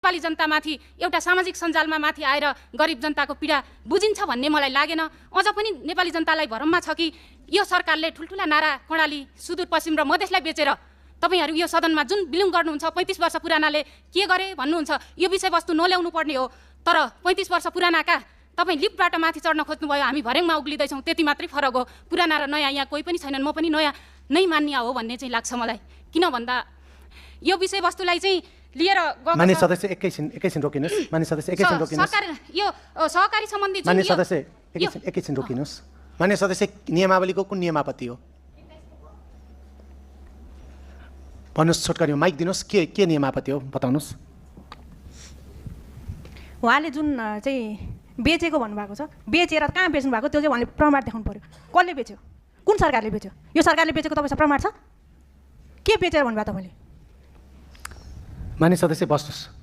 नेपाली जनतामाथि एउटा सामाजिक सञ्जालमा माथि आएर गरिब जनताको पीडा बुझिन्छ भन्ने मलाई लागेन। अझ पनि नेपाली जनतालाई भरममा छ कि यो सरकारले ठुल्ठुला नारा कर्णाली सुदूरपश्चिम र मधेसलाई बेचेर तपाईहरु यो सदनमा जुन बिलुङ गर्नुहुन्छ 35 वर्ष पुरानाले के गरे भन्नुहुन्छ, यो विषयवस्तु नल्याउनु पर्ने हो। तर 35 वर्ष पुरानाका तपाई लिफ्टबाट माथि चढ्न खोज्नुभयो, हामी भर्याङमा उक्लिँदैछौँ, त्यति मात्रै फरक हो। पुराना र नयाँ यहाँ कोही पनि छैनन्, म पनि नयाँ नै मान्य हो भन्ने चाहिँ लाग्छ मलाई। किन भन्दा यो विषयवस्तुलाई चाहिँ लिएर माननीय सदस्य एकैछिन रोकिनुस्। माननीय सदस्य एकैछिन रोकिनुस्। यो सहकारी सम्बन्धी माननीय सदस्य एकैछिन रोकिनुस्। माननीय सदस्य नियमावलीको कुन नियम आपत्ति हो भन्नुस्। छोटकरीमा माइक दिनुस्। के नियम आपत्ति हो बताउनुस्। उहाँले जुन चाहिँ बेचेको भन्नुभएको छ, बेचेर कहाँ बेच्नु भएको त्यो चाहिँ उहाँले प्रमाण देखाउनु पर्यो। कसले बेच्यो, कुन सरकारले बेच्यो, यो सरकारले बेचेको तपाईँसँग प्रमाण छ? के बेचेर भन्नुभयो तपाईँले? माननीय सदस्य बस्नुहोस्।